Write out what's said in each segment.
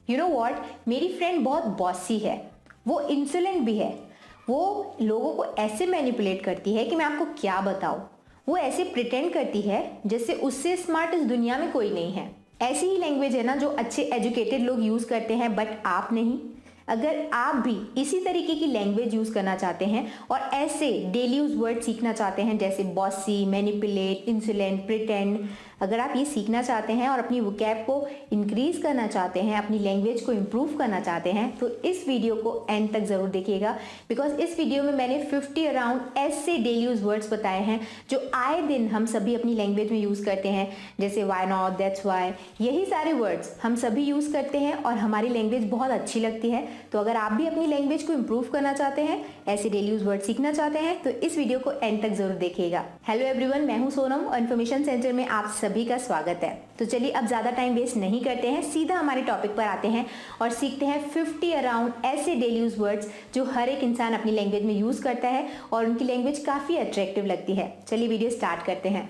You know what, मेरी friend बहुत bossy है, वो इंसोलेंट भी है, वो लोगों को ऐसे मैनिपुलेट करती है कि मैं आपको क्या बताऊं। वो ऐसे प्रिटेंड करती है जैसे उससे स्मार्ट इस दुनिया में कोई नहीं है। ऐसी ही लैंग्वेज है ना जो अच्छे एजुकेटेड लोग यूज करते हैं, बट आप नहीं। अगर आप भी इसी तरीके की लैंग्वेज यूज करना चाहते हैं और ऐसे डेली यूज वर्ड सीखना चाहते हैं जैसे बॉसी, मैनिपुलेट, इंसोलेंट, प्रिटेंड, अगर आप ये सीखना चाहते हैं और अपनी वोकैब को इंक्रीज करना चाहते हैं, अपनी लैंग्वेज को इम्प्रूव करना चाहते हैं, तो इस वीडियो को एंड तक जरूर देखिएगा। बिकॉज इस वीडियो में मैंने 50 अराउंड ऐसे डेली यूज वर्ड्स बताए हैं जो आए दिन हम सभी अपनी लैंग्वेज में यूज करते हैं, जैसे वाई नॉट, दैट्स वाई। यही सारे वर्ड्स हम सभी यूज करते हैं और हमारी लैंग्वेज बहुत अच्छी लगती है। तो अगर आप भी अपनी लैंग्वेज को इम्प्रूव करना चाहते हैं, ऐसे डेली यूज वर्ड सीखना चाहते हैं, तो इस वीडियो को एंड तक जरूर देखिएगा। हेलो एवरीवन, मैं हूं सोनम और इन्फॉर्मेशन सेंटर में आप सभी का स्वागत है। तो चलिए अब ज्यादा टाइम वेस्ट नहीं करते हैं, सीधा हमारे टॉपिक पर आते हैं और सीखते हैं 50 अराउंड ऐसे डेली यूज वर्ड्स जो हर एक इंसान अपनी लैंग्वेज में यूज करता है और उनकी लैंग्वेज काफी अट्रैक्टिव लगती है। चलिए वीडियो स्टार्ट करते हैं।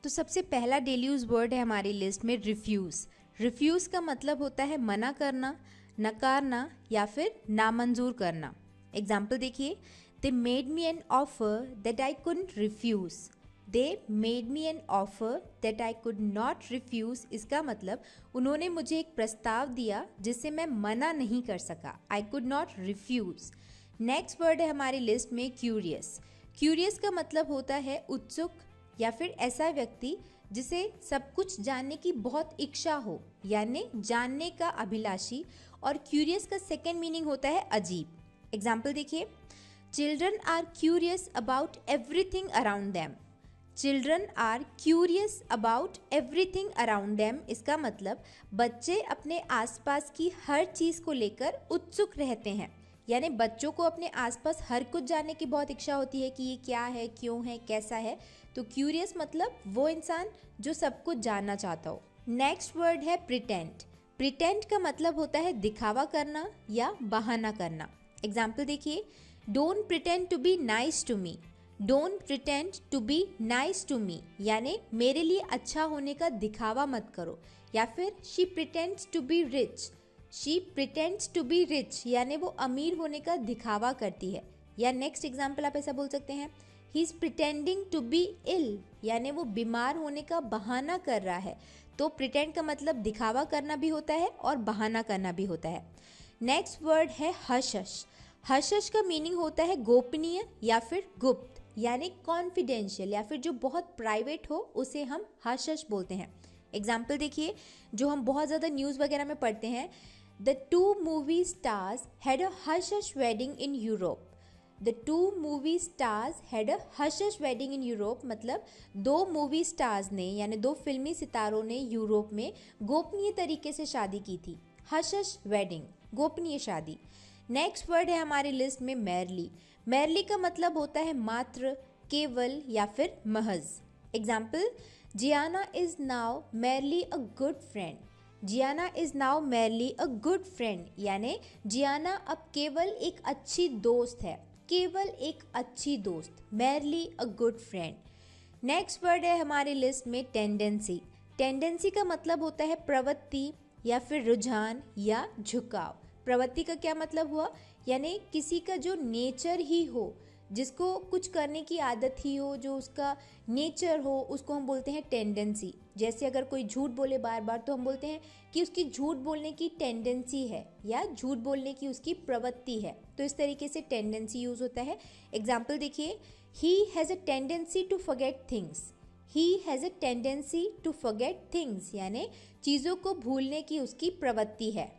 तो सबसे पहला डेली यूज वर्ड है हमारी लिस्ट में रिफ्यूज। रिफ्यूज का मतलब होता है मना करना, नकारना या फिर नामंजूर करना। एग्जाम्पल देखिए, they made me an offer that I couldn't refuse. They made me an offer that I could not refuse. इसका मतलब उन्होंने मुझे एक प्रस्ताव दिया जिसे मैं मना नहीं कर सका। I could not refuse. Next word है हमारी लिस्ट में क्यूरियस। क्यूरियस का मतलब होता है उत्सुक या फिर ऐसा व्यक्ति जिसे सब कुछ जानने की बहुत इच्छा हो, यानी जानने का अभिलाषी। और क्यूरियस का सेकेंड मीनिंग होता है अजीब। एग्जाम्पल देखिए, children are curious about everything around them. Children are curious about everything around them. इसका मतलब बच्चे अपने आसपास की हर चीज़ को लेकर उत्सुक रहते हैं, यानी बच्चों को अपने आसपास हर कुछ जानने की बहुत इच्छा होती है कि ये क्या है, क्यों है, कैसा है। तो क्यूरियस मतलब वो इंसान जो सब कुछ जानना चाहता हो। नेक्स्ट वर्ड है प्रिटेंड। प्रिटेंड का मतलब होता है दिखावा करना या बहाना करना। एग्जाम्पल देखिए, don't pretend to be nice to me. Don't pretend to be nice to me, यानी मेरे लिए अच्छा होने का दिखावा मत करो। या फिर she pretends to be rich. She pretends to be rich, यानी वो अमीर होने का दिखावा करती है। या नेक्स्ट एग्जाम्पल आप ऐसा बोल सकते हैं, he is pretending to be ill, यानी वो बीमार होने का बहाना कर रहा है। तो प्रिटेंड का मतलब दिखावा करना भी होता है और बहाना करना भी होता है। नेक्स्ट वर्ड है हश हश। हश हश का मीनिंग होता है गोपनीय या फिर गुप्त, यानी कॉन्फिडेंशियल या फिर जो बहुत प्राइवेट हो उसे हम हश हश बोलते हैं। एग्जाम्पल देखिए, जो हम बहुत ज़्यादा न्यूज़ वगैरह में पढ़ते हैं, the two movie stars had a hush hush wedding in Europe. The two movie stars had a hush hush wedding in Europe, मतलब दो मूवी स्टार्स ने यानी दो फिल्मी सितारों ने यूरोप में गोपनीय तरीके से शादी की थी। हश हश वेडिंग, गोपनीय शादी। नेक्स्ट वर्ड है हमारी लिस्ट में मैरली। मैरली का मतलब होता है मात्र, केवल या फिर महज। Example, Giana is now merely a good friend. Giana is now merely a good friend, यानी जियाना अब केवल एक अच्छी दोस्त है, केवल एक अच्छी दोस्त। Merely a good friend. Next word है हमारी लिस्ट में टेंडेंसी। टेंडेंसी का मतलब होता है प्रवृत्ति या फिर रुझान या झुकाव। प्रवृत्ति का क्या मतलब हुआ, यानी किसी का जो नेचर ही हो, जिसको कुछ करने की आदत ही हो, जो उसका नेचर हो, उसको हम बोलते हैं टेंडेंसी। जैसे अगर कोई झूठ बोले बार बार तो हम बोलते हैं कि उसकी झूठ बोलने की टेंडेंसी है या झूठ बोलने की उसकी प्रवृत्ति है। तो इस तरीके से टेंडेंसी यूज होता है। एग्जाम्पल देखिए, he has a tendency to forget things. He has a tendency to forget things, यानी चीज़ों को भूलने की उसकी प्रवृत्ति है।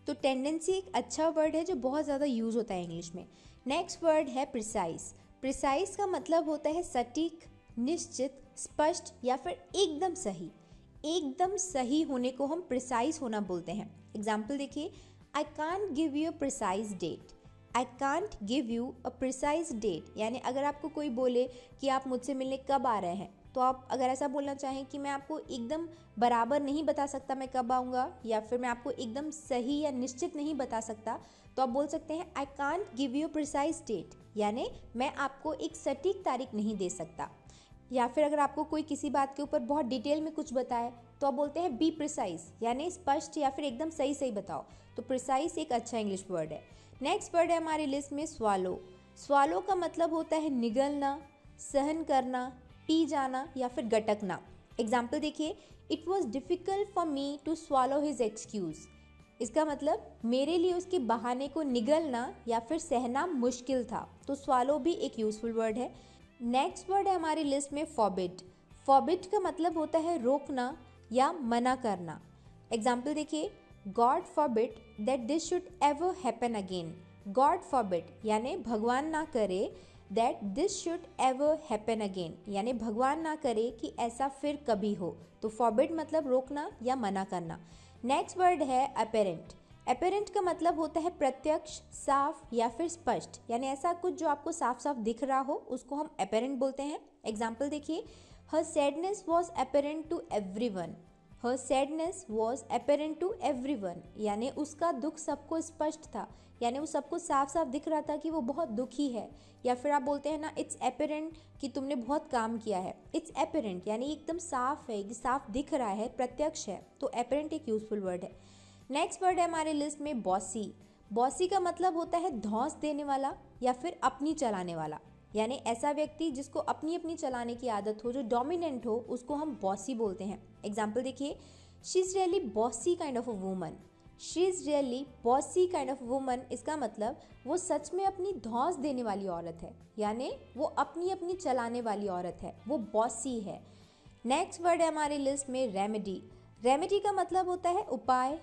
तो टेंडेंसी एक अच्छा वर्ड है जो बहुत ज़्यादा यूज़ होता है इंग्लिश में। नेक्स्ट वर्ड है प्रिसाइज। प्रिसाइज का मतलब होता है सटीक, निश्चित, स्पष्ट या फिर एकदम सही। एकदम सही होने को हम प्रिसाइज होना बोलते हैं। एग्जाम्पल देखिए, I can't give you a precise date. I can't give you a precise date, यानी अगर आपको कोई बोले कि आप मुझसे मिलने कब आ रहे हैं, तो आप अगर ऐसा बोलना चाहें कि मैं आपको एकदम बराबर नहीं बता सकता मैं कब आऊँगा, या फिर मैं आपको एकदम सही या निश्चित नहीं बता सकता, तो आप बोल सकते हैं I can't give you precise date, यानी मैं आपको एक सटीक तारीख नहीं दे सकता। या फिर अगर आपको कोई किसी बात के ऊपर बहुत डिटेल में कुछ बताए तो आप बोलते हैं बी प्रिसाइज, यानी स्पष्ट या फिर एकदम सही सही बताओ। तो प्रिसाइज एक अच्छा इंग्लिश वर्ड है। नेक्स्ट वर्ड है हमारी लिस्ट में स्वालो। स्वालो का मतलब होता है निगलना, सहन करना, पी जाना या फिर गटकना। एग्जाम्पल देखिए, it was difficult for me to swallow his excuse. इसका मतलब मेरे लिए उसके बहाने को निगलना या फिर सहना मुश्किल था। तो स्वालो भी एक यूजफुल वर्ड है। नेक्स्ट वर्ड है हमारी लिस्ट में फॉरबिड। फॉरबिड का मतलब होता है रोकना या मना करना। एग्जाम्पल देखिए, God forbid that this should ever happen again. God forbid यानी भगवान ना करे, that this should ever happen again यानी भगवान ना करे कि ऐसा फिर कभी हो। तो फॉरबिड मतलब रोकना या मना करना। नेक्स्ट वर्ड है अपेरेंट। अपेरेंट का मतलब होता है प्रत्यक्ष, साफ या फिर स्पष्ट, यानी ऐसा कुछ जो आपको साफ साफ दिख रहा हो उसको हम अपेरेंट बोलते हैं। एग्जाम्पल देखिए, her sadness was apparent to everyone. Her sadness was apparent to everyone यानी उसका दुख सबको स्पष्ट था, यानी वो सबको साफ साफ दिख रहा था कि वो बहुत दुखी है। या फिर आप बोलते हैं ना, इट्स अपेरेंट कि तुमने बहुत काम किया है। इट्स अपेरेंट यानी एकदम साफ है, साफ दिख रहा है, प्रत्यक्ष है। तो अपेरेंट एक यूजफुल वर्ड है। नेक्स्ट वर्ड है हमारे लिस्ट में बॉसी। बॉसी का मतलब होता है धौंस देने वाला या फिर अपनी चलाने वाला, यानी ऐसा व्यक्ति जिसको अपनी अपनी चलाने की आदत हो, जो डोमिनेंट हो, उसको हम बॉसी बोलते हैं। एग्जाम्पल देखिए, she is really bossy kind of a woman. She is really bossy kind of woman, इसका मतलब वो सच में अपनी धौंस देने वाली औरत है, यानी वो अपनी अपनी चलाने वाली औरत है, वो बॉसी है। नेक्स्ट वर्ड है हमारी लिस्ट में रेमेडी। रेमेडी का मतलब होता है उपाय,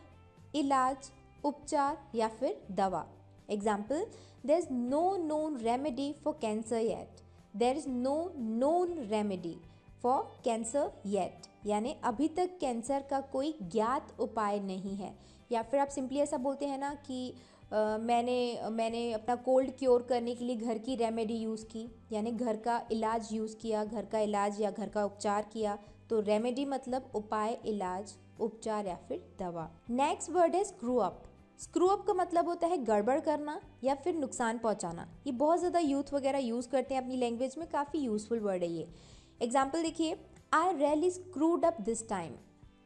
इलाज, उपचार या फिर दवा। Example, there is no known remedy for cancer yet. There is no known remedy for cancer yet यानी अभी तक कैंसर का कोई ज्ञात उपाय नहीं है। या फिर आप सिंपली ऐसा बोलते हैं ना कि मैंने अपना कोल्ड क्योर करने के लिए घर की रेमेडी यूज़ की, यानी घर का इलाज यूज़ किया, घर का इलाज या घर का उपचार किया। तो रेमेडी मतलब उपाय, इलाज, उपचार या फिर दवा। नेक्स्ट वर्ड है स्क्रू अप। स्क्रू अप का मतलब होता है गड़बड़ करना या फिर नुकसान पहुंचाना। ये बहुत ज़्यादा यूथ वगैरह यूज़ करते हैं अपनी लैंग्वेज में, काफ़ी यूजफुल वर्ड है ये। एग्जाम्पल देखिए, I really screwed up this time.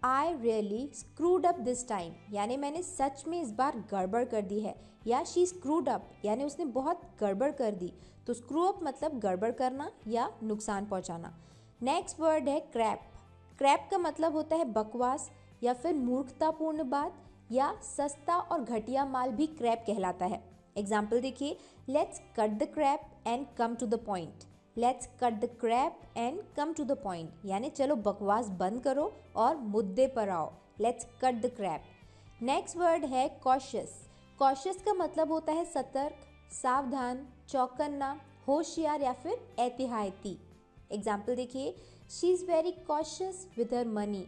I really screwed up this time यानी मैंने सच में इस बार गड़बड़ कर दी है। या शी स्क्रूड अप यानी उसने बहुत गड़बड़ कर दी। तो स्क्रू अप मतलब गड़बड़ करना या नुकसान पहुंचाना। नेक्स्ट वर्ड है क्रैप। क्रैप का मतलब होता है बकवास या फिर मूर्खतापूर्ण बात, या सस्ता और घटिया माल भी क्रैप कहलाता है। एग्जाम्पल देखिए, let's cut the crap and come to the point. Let's cut the crap and come to the point यानी चलो बकवास बंद करो और मुद्दे पर आओ। Let's cut the crap. Next word है कॉशियस। कॉशियस का मतलब होता है सतर्क, सावधान, चौकन्ना, होशियार या फिर एहतियाती। एग्जाम्पल देखिए, she is very cautious with her money.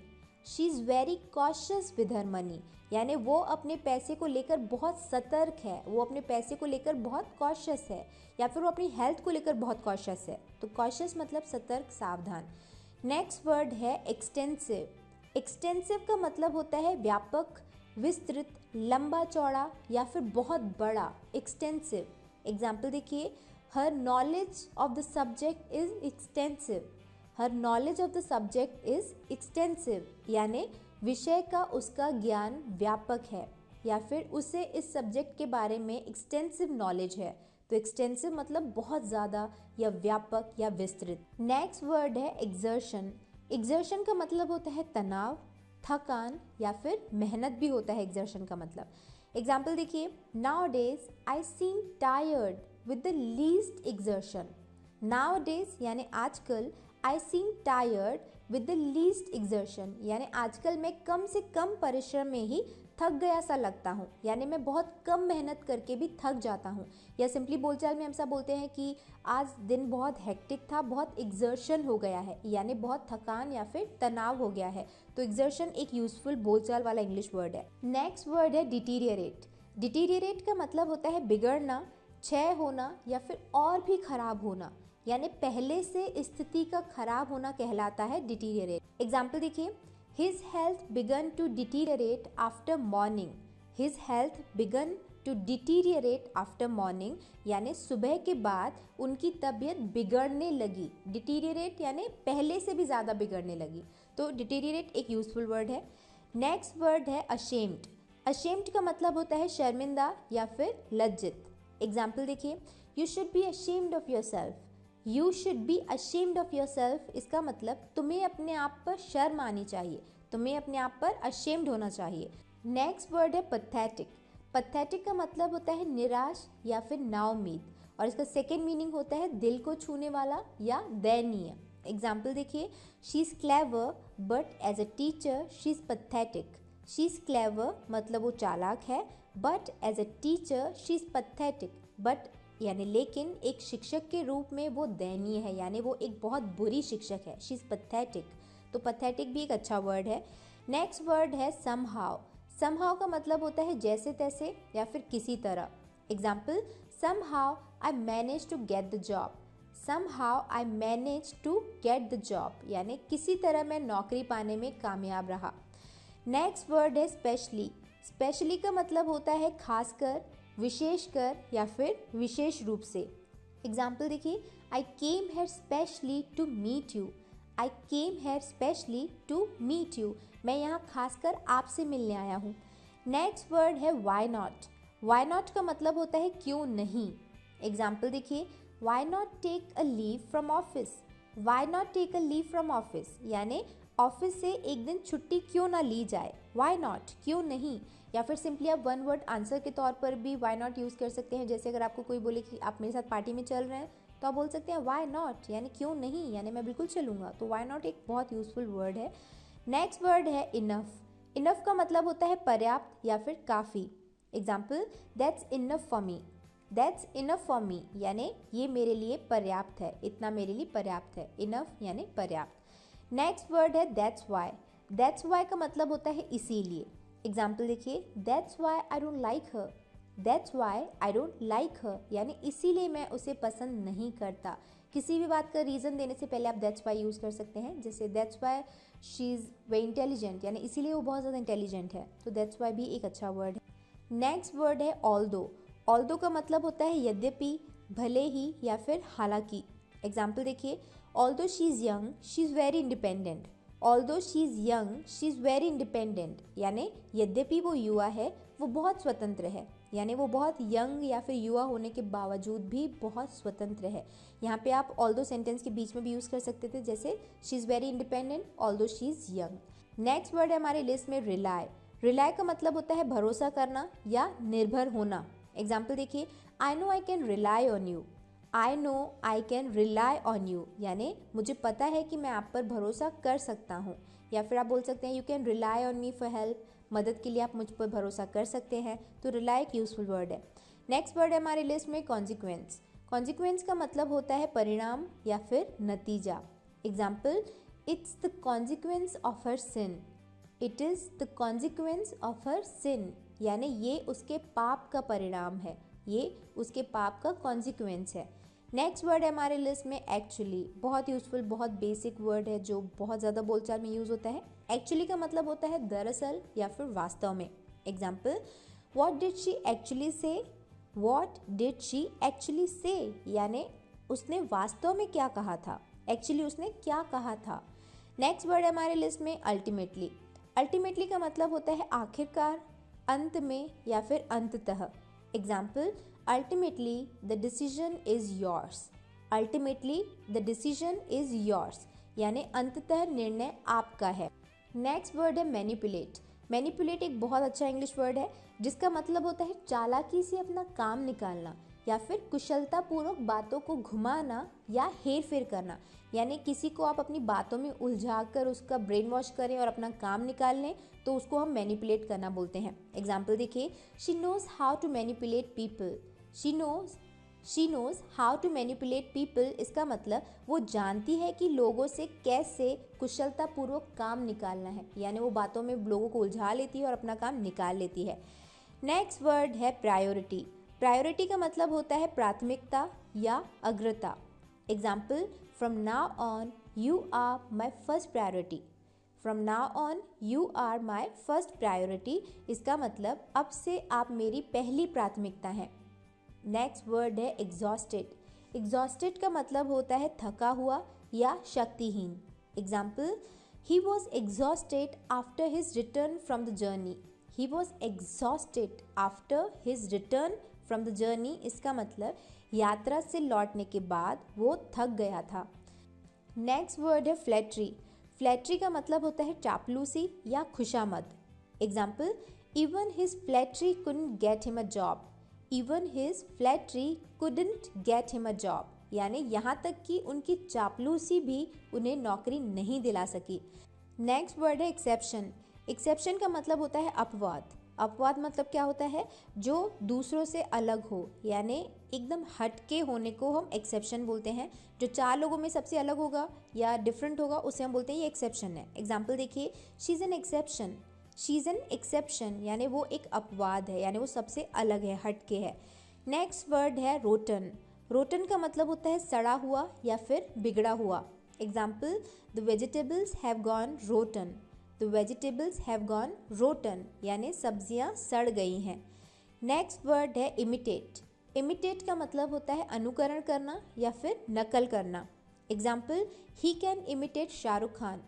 She is very cautious with her money यानी वो अपने पैसे को लेकर बहुत सतर्क है, वो अपने पैसे को लेकर बहुत कॉशियस है, या फिर वो अपनी हेल्थ को लेकर बहुत कॉशियस है। तो कॉशियस मतलब सतर्क, सावधान। नेक्स्ट वर्ड है एक्सटेंसिव। एक्सटेंसिव का मतलब होता है व्यापक, विस्तृत, लंबा चौड़ा या फिर बहुत बड़ा। एक्सटेंसिव। एग्जाम्पल देखिए, her knowledge of the subject is extensive. Her knowledge of the subject is extensive यानी विषय का उसका ज्ञान व्यापक है, या फिर उसे इस सब्जेक्ट के बारे में एक्सटेंसिव नॉलेज है। तो एक्सटेंसिव मतलब बहुत ज़्यादा या व्यापक या विस्तृत। नेक्स्ट वर्ड है एक्सर्शन। एक्सर्शन का मतलब होता है तनाव, थकान या फिर मेहनत भी होता है एक्सर्शन का मतलब। एग्जाम्पल देखिए, nowadays I seem tired with the least exertion. Nowadays यानी आजकल, I seem tired with the least exertion यानी आजकल मैं कम से कम परिश्रम में ही थक गया सा लगता हूँ, यानी मैं बहुत कम मेहनत करके भी थक जाता हूँ। या सिंपली बोलचाल में हम सब बोलते हैं कि आज दिन बहुत हेक्टिक था, बहुत एक्सर्शन हो गया है, यानी बहुत थकान या फिर तनाव हो गया है। तो एक्सर्शन एक यूजफुल बोलचाल वाला इंग्लिश वर्ड है। नेक्स्ट वर्ड है डिटीरियरेट। डिटीरियरेट का मतलब होता है बिगड़ना, क्षय होना या फिर और भी खराब होना, यानी पहले से स्थिति का खराब होना कहलाता है डिटीरियरेट। एग्जाम्पल देखिए, his health began to deteriorate after morning. His health began to deteriorate after morning यानी सुबह के बाद उनकी तबीयत बिगड़ने लगी। डिटीरियरेट यानी पहले से भी ज़्यादा बिगड़ने लगी। तो डिटेरियरेट एक यूजफुल वर्ड है। नेक्स्ट वर्ड है अशेम्ड। अशेम्ड का मतलब होता है शर्मिंदा या फिर लज्जित। एग्जाम्पल देखिए, you should be ashamed of your self. You should be ashamed of your self, इसका मतलब तुम्हें अपने आप पर शर्म आनी चाहिए, तुम्हें अपने आप पर अशेम्ड होना चाहिए। नेक्स्ट वर्ड है पथेटिक। पथेटिक का मतलब होता है निराश या फिर नाउम्मीद, और इसका सेकेंड मीनिंग होता है दिल को छूने वाला या दयनीय। एग्जाम्पल देखिए, she is clever but as a teacher she is pathetic. She is clever मतलब वो चालाक है, but as a teacher she is pathetic, but यानी लेकिन एक शिक्षक के रूप में वो दयनीय है, यानी वो एक बहुत बुरी शिक्षक है। शी इज़ पथेटिक, तो पथेटिक भी एक अच्छा वर्ड है। नेक्स्ट वर्ड है समहाउ। समहाउ का मतलब होता है जैसे तैसे या फिर किसी तरह। Example, somehow I manage to get the job. Somehow I manage to get the job, यानी किसी तरह मैं नौकरी पाने में कामयाब रहा। नेक्स्ट वर्ड है स्पेशली। स्पेशली का मतलब होता है खासकर, विशेषकर या फिर विशेष रूप से। एग्जाम्पल देखिए, I came here specially to meet you. I came here specially to meet you, मैं यहाँ खासकर आपसे मिलने आया हूँ। नेक्स्ट वर्ड है वाई नॉट। वाई नॉट का मतलब होता है क्यों नहीं। एग्जाम्पल देखिए, why not take a leave from office. Why not take a leave from office, यानी ऑफिस से एक दिन छुट्टी क्यों ना ली जाए। वाई नॉट, क्यों नहीं। या फिर सिंपली आप वन वर्ड आंसर के तौर पर भी वाई नॉट यूज़ कर सकते हैं। जैसे अगर आपको कोई बोले कि आप मेरे साथ पार्टी में चल रहे हैं, तो आप बोल सकते हैं वाई नॉट, यानी क्यों नहीं, यानी मैं बिल्कुल चलूँगा। तो वाई नॉट एक बहुत यूज़फुल वर्ड है। नेक्स्ट वर्ड है इनफ। इनफ का मतलब होता है पर्याप्त या फिर काफ़ी। Example, that's enough for me. That's enough for me, यानी ये मेरे लिए पर्याप्त है, इतना मेरे लिए पर्याप्त है। इनफ यानी पर्याप्त। नेक्स्ट वर्ड है दैट्स वाई। दैट्स वाई का मतलब होता है इसीलिए। एग्जाम्पल देखिए, that's why I don't like her. That's why I don't like हर, यानी इसीलिए मैं उसे पसंद नहीं करता। किसी भी बात का रीज़न देने से पहले आप दैट्स वाई यूज़ कर सकते हैं। जैसे that's why she is very intelligent, यानी इसीलिए वो बहुत ज़्यादा इंटेलिजेंट है, तो दैट्स वाई भी एक अच्छा वर्ड है। नेक्स्ट वर्ड है ऑल्दो। ऑल्दो का मतलब होता है यद्यपि, भले ही या फिर हालांकि। एग्जाम्पल देखिए, although she is young she is very independent. Although she is young she is very independent, यानी यद्यपि वो युवा है वो बहुत स्वतंत्र है, यानी वो बहुत यंग या फिर युवा होने के बावजूद भी बहुत स्वतंत्र है। यहाँ पे आप ऑल्दो सेंटेंस के बीच में भी यूज़ कर सकते थे, जैसे she is very independent although she is young. Next word है हमारे लिस्ट में रिलाय। रिलाय का मतलब होता है भरोसा करना या निर्भर होना। एग्जाम्पल देखिए, I know I can rely on you. I know I can rely on you, यानी मुझे पता है कि मैं आप पर भरोसा कर सकता हूँ। या फिर आप बोल सकते हैं you can rely on me for help, मदद के लिए आप मुझ पर भरोसा कर सकते हैं। तो रिलाई एक यूजफुल वर्ड है। नेक्स्ट वर्ड है हमारी लिस्ट में कॉन्सिक्वेंस। कॉन्सिक्वेंस का मतलब होता है परिणाम या फिर नतीजा। Example, it's the consequence of her sin. It is the consequence of her sin, यानी ये उसके पाप का परिणाम है, ये उसके पाप का कॉन्सिक्वेंस है। नेक्स्ट वर्ड है हमारे लिस्ट में एक्चुअली। बहुत यूजफुल, बहुत बेसिक वर्ड है जो बहुत ज़्यादा बोलचाल में यूज़ होता है। एक्चुअली का मतलब होता है दरअसल या फिर वास्तव में। Example, what did she actually से। व्हाट डिड शी एक्चुअली से, यानी उसने वास्तव में क्या कहा था, एक्चुअली उसने क्या कहा था। नेक्स्ट वर्ड है हमारे लिस्ट में अल्टीमेटली। अल्टीमेटली का मतलब होता है आखिरकार, अंत में या फिर अंततः। Example, ultimately the decision is yours. Ultimately the decision is yours, यानी अंततः निर्णय आपका है। नेक्स्ट वर्ड है मैनिपुलेट। मैनिपुलेट एक बहुत अच्छा इंग्लिश वर्ड है जिसका मतलब होता है चालाकी से अपना काम निकालना या फिर कुशलतापूर्वक बातों को घुमाना या हेर फेर करना, यानी किसी को आप अपनी बातों में उलझा कर उसका ब्रेन वॉश करें और अपना काम निकाल लें, तो उसको हम मैनिपुलेट करना बोलते हैं। एग्जाम्पल देखिए, she knows how to manipulate people. She knows how to manipulate people, इसका मतलब वो जानती है कि लोगों से कैसे कुशलतापूर्वक काम निकालना है, यानी वो बातों में लोगों को उलझा लेती है और अपना काम निकाल लेती है। नेक्स्ट वर्ड है प्रायोरिटी। प्रायोरिटी का मतलब होता है प्राथमिकता या अग्रता। Example, from now on you are my first priority. From now on you are my first priority, इसका मतलब अब से आप मेरी पहली प्राथमिकता हैं। नेक्स्ट वर्ड है एग्जॉस्टेड। एग्जॉस्टेड का मतलब होता है थका हुआ या शक्तिहीन। Example, he was exhausted after his return from the journey. He was exhausted after his return from the journey, इसका मतलब यात्रा से लौटने के बाद वो थक गया था। नेक्स्ट वर्ड है फ्लैटरी। फ्लैटरी का मतलब होता है चापलूसी या खुशामद। Example, even his flattery couldn't get him a job. Even his flattery couldn't get him a job, यानी यहाँ तक कि उनकी चापलूसी भी उन्हें नौकरी नहीं दिला सकी। नेक्स्ट वर्ड है एक्सेप्शन। एक्सेप्शन का मतलब होता है अपवाद। अपवाद मतलब क्या होता है, जो दूसरों से अलग हो, यानी एकदम हटके होने को हम एक्सेप्शन बोलते हैं। जो 4 लोगों में सबसे अलग होगा या डिफरेंट होगा उसे हम बोलते हैं ये एक्सेप्शन है। एग्जाम्पल देखिए, she is an exception. She is an exception यानी वो एक अपवाद है, यानी वो सबसे अलग है, हटके है। नेक्स्ट वर्ड है रोटन। रोटन का मतलब होता है सड़ा हुआ या फिर बिगड़ा हुआ। Example, the vegetables have gone rotten. The vegetables have gone rotten यानी सब्जियां सड़ गई हैं। नेक्स्ट वर्ड है इमिटेट। इमिटेट का मतलब होता है अनुकरण करना या फिर नकल करना। Example, he can imitate Shahrukh Khan.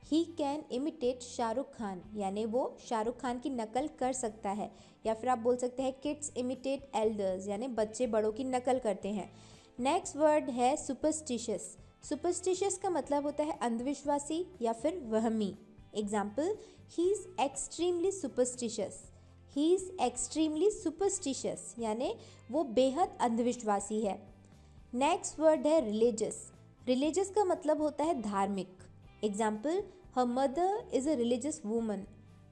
He can imitate Shahrukh Khan यानी वो शाहरुख खान की नकल कर सकता है। या फिर आप बोल सकते हैं किड्स इमिटेट एल्डर्स यानी बच्चे बड़ों की नकल करते हैं। नेक्स्ट वर्ड है सुपरस्टिशियस। सुपरस्टिशियस का मतलब होता है अंधविश्वासी या फिर वहमी। Example, he is extremely superstitious. He is extremely superstitious यानी वो बेहद अंधविश्वासी है। नेक्स्ट वर्ड है रिलीजियस। रिलीजियस का मतलब होता है धार्मिक। Example, her mother is a religious woman.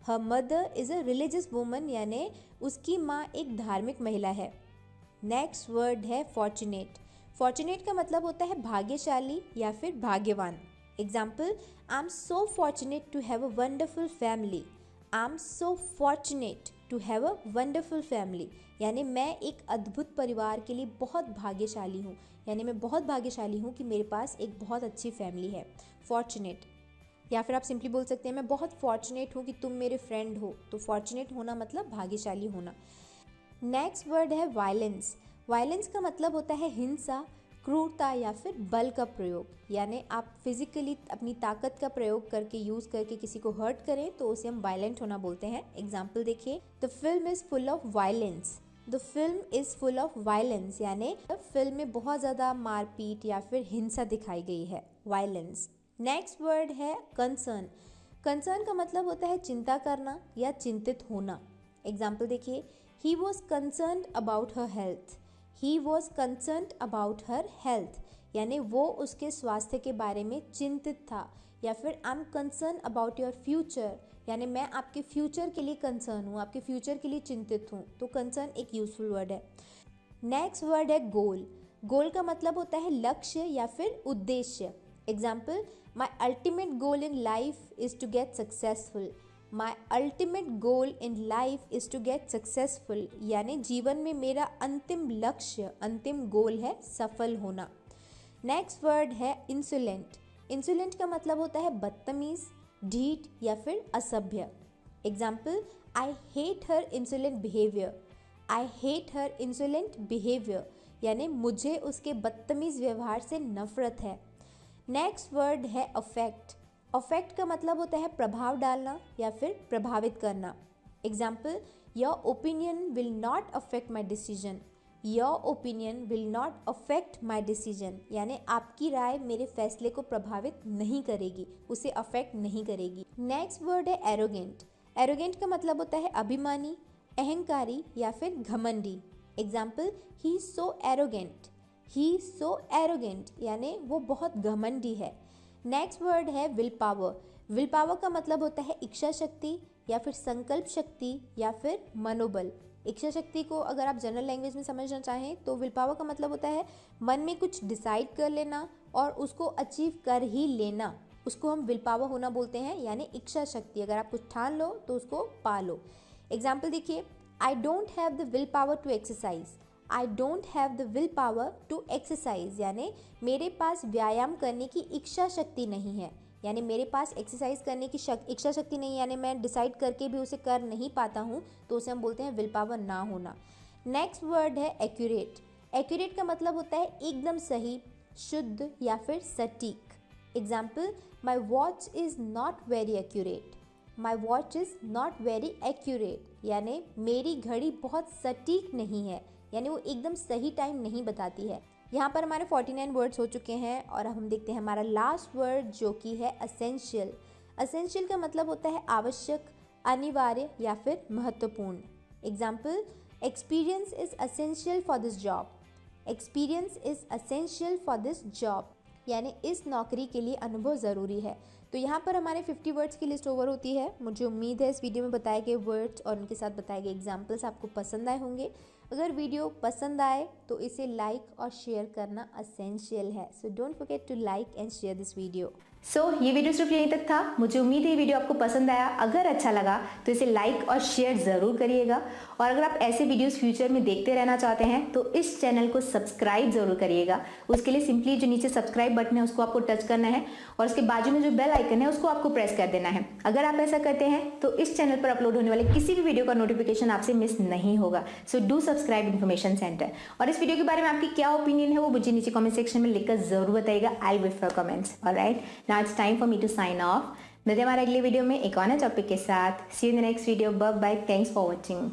Her mother is a religious woman यानी उसकी माँ एक धार्मिक महिला है। नेक्स्ट वर्ड है फॉर्चुनेट। फॉर्चुनेट का मतलब होता है भाग्यशाली या फिर भाग्यवान। Example, I am so fortunate to have a wonderful family. I am so fortunate to have a wonderful family यानी मैं एक अद्भुत परिवार के लिए बहुत भाग्यशाली हूँ, यानी मैं बहुत भाग्यशाली हूँ कि मेरे पास एक बहुत अच्छी फैमिली है। फॉर्चुनेट। या फिर आप सिंपली बोल सकते हैं मैं बहुत फॉर्चुनेट हूँ कि तुम मेरे फ्रेंड हो। तो फॉर्चुनेट होना मतलब भाग्यशाली होना। नेक्स्ट वर्ड है वायलेंस। वायलेंस का मतलब होता है हिंसा, क्रूरता या फिर बल का प्रयोग, यानी आप फिजिकली अपनी ताकत का प्रयोग करके यूज़ करके किसी को हर्ट करें तो उसे हम वायलेंट होना बोलते हैं। एग्जाम्पल देखिए, the film is full of violence. The film is full of violence यानी फिल्म में बहुत ज़्यादा मारपीट या फिर हिंसा दिखाई गई है, वायलेंस। नेक्स्ट वर्ड है कंसर्न। कंसर्न का मतलब होता है चिंता करना या चिंतित होना। एग्जाम्पल देखिए, he was concerned about her health. He was concerned about her health यानी वो उसके स्वास्थ्य के बारे में चिंतित था। या फिर I am concern about your future यानी मैं आपके फ्यूचर के लिए कंसर्न हूँ, आपके फ्यूचर के लिए चिंतित हूँ। तो कंसर्न एक यूजफुल वर्ड है। नेक्स्ट वर्ड है गोल। गोल का मतलब होता है लक्ष्य या फिर उद्देश्य। Example, my ultimate goal in life is to get successful. My ultimate goal in life is to get successful यानी जीवन में मेरा अंतिम लक्ष्य, अंतिम गोल है सफल होना। नेक्स्ट वर्ड है इंसोलेंट। इंसोलेंट का मतलब होता है बदतमीज, ढीठ या फिर असभ्य। Example, I hate her insolent behaviour. I hate her insolent behaviour यानी मुझे उसके बदतमीज व्यवहार से नफरत है। नेक्स्ट वर्ड है अफेक्ट। अफेक्ट का मतलब होता है प्रभाव डालना या फिर प्रभावित करना। Example, your opinion will not affect my decision. Your opinion will not affect my decision यानी आपकी राय मेरे फैसले को प्रभावित नहीं करेगी, उसे अफेक्ट नहीं करेगी। नेक्स्ट वर्ड है एरोगेंट। एरोगेंट का मतलब होता है अभिमानी, अहंकारी या फिर घमंडी। Example, he is so arrogant. He is so arrogant यानी वो बहुत घमंडी है। नेक्स्ट वर्ड है विल पावर। विल पावर का मतलब होता है इच्छा शक्ति या फिर संकल्प शक्ति या फिर मनोबल। इच्छा शक्ति को अगर आप जनरल लैंग्वेज में समझना चाहें तो विल पावर का मतलब होता है मन में कुछ डिसाइड कर लेना और उसको अचीव कर ही लेना, उसको हम विल पावर होना बोलते हैं, यानी इच्छा शक्ति। अगर आप कुछ ठान लो तो उसको पा लो। एग्जाम्पल देखिए, I don't have the will power to exercise. I don't have the will power to exercise यानी मेरे पास व्यायाम करने की इच्छा शक्ति नहीं है, यानी मेरे पास एक्सरसाइज करने की इच्छा शक्ति नहीं है, यानी मैं डिसाइड करके भी उसे कर नहीं पाता हूँ, तो उसे हम बोलते हैं विल पावर ना होना। नेक्स्ट वर्ड है एक्यूरेट। एक्यूरेट का मतलब होता है एकदम सही, शुद्ध या फिर सटीक। Example, my watch is not very accurate. My watch is not very accurate यानी मेरी घड़ी बहुत सटीक नहीं है, यानी वो एकदम सही टाइम नहीं बताती है। यहाँ पर हमारे 49 वर्ड्स हो चुके हैं और अब हम देखते हैं हमारा लास्ट वर्ड जो कि है असेंशियल। असेंशियल का मतलब होता है आवश्यक, अनिवार्य या फिर महत्वपूर्ण। Example, experience is essential for this job. Experience is essential for this job यानी इस नौकरी के लिए अनुभव ज़रूरी है। तो यहाँ पर हमारे 50 वर्ड्स की लिस्ट ओवर होती है। मुझे उम्मीद है इस वीडियो में बताए गए वर्ड्स और उनके साथ बताए गए एग्जाम्पल्स आपको पसंद आए होंगे। अगर वीडियो पसंद आए तो इसे लाइक और शेयर करना असेंशियल है। So don't forget to like and share this video. ये वीडियो सिर्फ यहीं तक था। मुझे उम्मीद है ये वीडियो आपको पसंद आया। अगर अच्छा लगा तो इसे लाइक और शेयर ज़रूर करिएगा और अगर आप ऐसे वीडियोस फ्यूचर में देखते रहना चाहते हैं तो इस चैनल को सब्सक्राइब ज़रूर करिएगा। उसके लिए सिंपली जो नीचे सब्सक्राइब बटन है उसको आपको टच करना है और उसके बाजू में जो बेल आइकन है उसको आपको प्रेस कर देना है। अगर आप ऐसा करते हैं तो इस चैनल पर अपलोड होने वाले किसी भी वीडियो का नोटिफिकेशन आपसे मिस नहीं होगा। So do subscribe information centre. और इस वीडियो के बारे में आपकी क्या ओपिनियन है वो मुझे नीचे कमेंट सेक्शन में लिखकर जरूर बताइएगा। I will wait for comments. Alright, now it's time for me to sign off. मिलते हैं हमारे अगले वीडियो में एक और नए टॉपिक के साथ। See you in the next video. Bye bye. Thanks for watching.